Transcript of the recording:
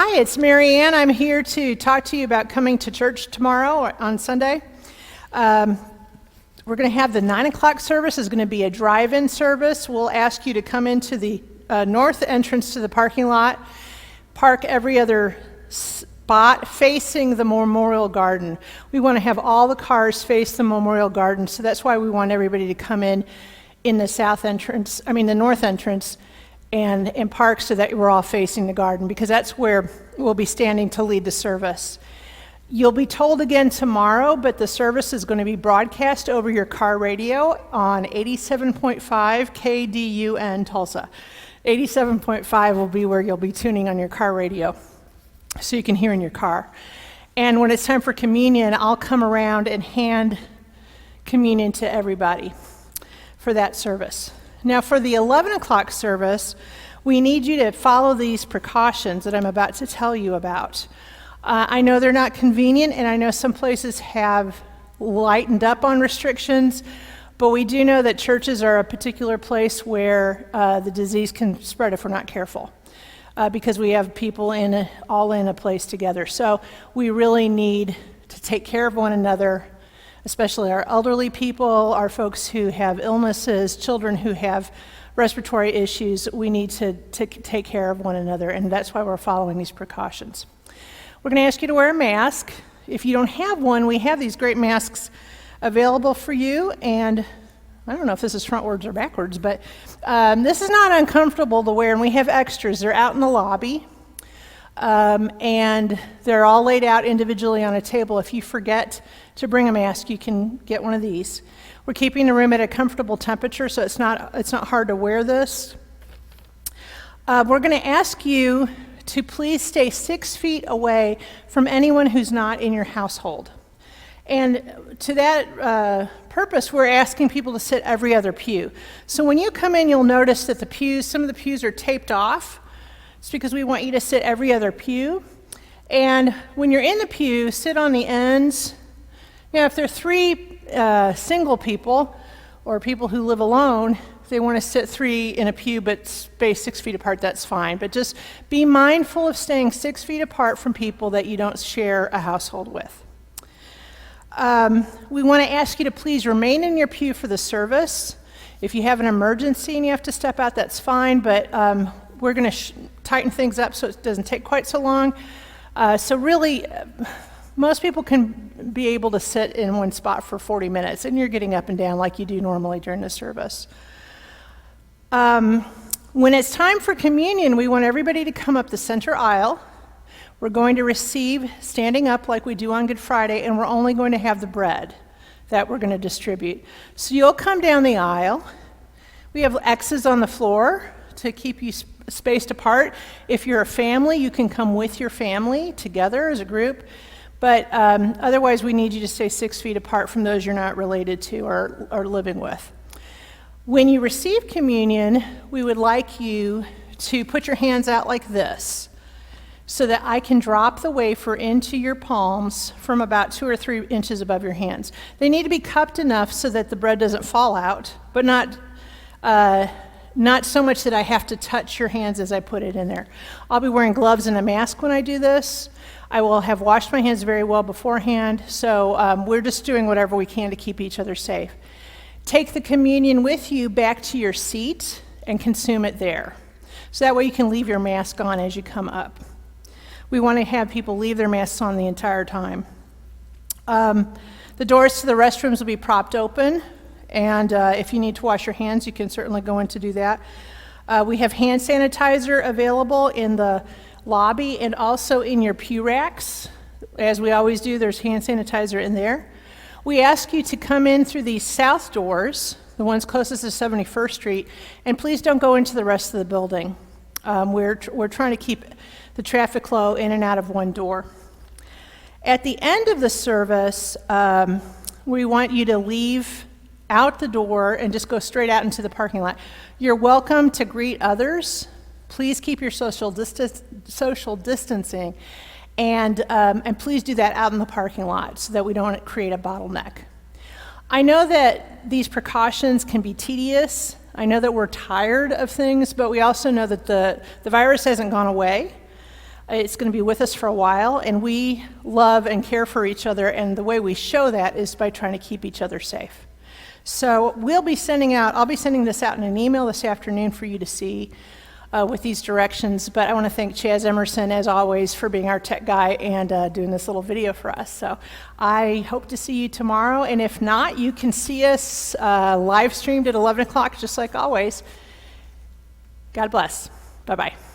Hi, it's Mary Ann. I'm here to talk to you about coming to church tomorrow on Sunday. We're going to have the 9 o'clock service. Is going to be a drive-in service. We'll ask you to come into the north entrance to the parking lot, park every other spot facing the Memorial Garden. We want to have all the cars face the Memorial Garden, so that's why we want everybody to come in the the north entrance, and park so that we're all facing the garden, because that's where we'll be standing to lead the service. You'll be told again tomorrow, but the service is going to be broadcast over your car radio on 87.5 KDUN Tulsa. 87.5 will be where you'll be tuning on your car radio, so you can hear in your car. And when it's time for communion, I'll come around and hand communion to everybody for that service. Now, for the 11 o'clock service, we need you to follow these precautions that I'm about to tell you about. I know they're not convenient, and I know some places have lightened up on restrictions, but we do know that churches are a particular place where the disease can spread if we're not careful, because we have people all in a place together. So we really need to take care of one another, especially our elderly people, our folks who have illnesses, children who have respiratory issues. We need to take care of one another, and that's why we're following these precautions. We're going to ask you to wear a mask. If you don't have one, we have these great masks available for you, and I don't know if this is frontwards or backwards, but this is not uncomfortable to wear, and we have extras. They're out in the lobby. And they're all laid out individually on a table. If you forget to bring a mask, you can get one of these. We're keeping the room at a comfortable temperature, so it's not hard to wear this. We're going to ask you to please stay 6 feet away from anyone who's not in your household. And to that purpose, we're asking people to sit every other pew. So when you come in, you'll notice that some of the pews are taped off. It's because we want you to sit every other pew. And when you're in the pew, sit on the ends. If there are three single people or people who live alone, if they want to sit three in a pew but space 6 feet apart, that's fine. But just be mindful of staying 6 feet apart from people that you don't share a household with. We want to ask you to please remain in your pew for the service. If you have an emergency and you have to step out, that's fine, but we're going to tighten things up so it doesn't take quite so long. So really, most people can be able to sit in one spot for 40 minutes, and you're getting up and down like you do normally during the service. When it's time for communion, we want everybody to come up the center aisle. We're going to receive standing up like we do on Good Friday, and we're only going to have the bread that we're going to distribute. So you'll come down the aisle. We have X's on the floor to keep you spaced apart. If you're a family, you can come with your family together as a group, but otherwise we need you to stay 6 feet apart from those you're not related to or living with. When you receive communion, we would like you to put your hands out like this so that I can drop the wafer into your palms from about 2 or 3 inches above your hands. They need to be cupped enough so that the bread doesn't fall out, but not so much that I have to touch your hands as I put it in there. I'll be wearing gloves and a mask when I do this. I will have washed my hands very well beforehand, so we're just doing whatever we can to keep each other safe. Take the communion with you back to your seat and consume it there. So that way you can leave your mask on as you come up. We want to have people leave their masks on the entire time. The doors to the restrooms will be propped open. And if you need to wash your hands, you can certainly go in to do that. We have hand sanitizer available in the lobby and also in your pew racks. As we always do, there's hand sanitizer in there. We ask you to come in through these south doors, the ones closest to 71st Street, and please don't go into the rest of the building. We're trying to keep the traffic flow in and out of one door. At the end of the service, we want you to leave out the door and just go straight out into the parking lot. You're welcome to greet others. Please keep your social distancing, and please do that out in the parking lot so that we don't create a bottleneck. I know that these precautions can be tedious. I know that we're tired of things, but we also know that the virus hasn't gone away. It's going to be with us for a while, and we love and care for each other, and the way we show that is by trying to keep each other safe. So I'll be sending this out in an email this afternoon for you to see with these directions, but I want to thank Chaz Emerson, as always, for being our tech guy and doing this little video for us. So I hope to see you tomorrow, and if not, you can see us live streamed at 11 o'clock, just like always. God bless. Bye-bye.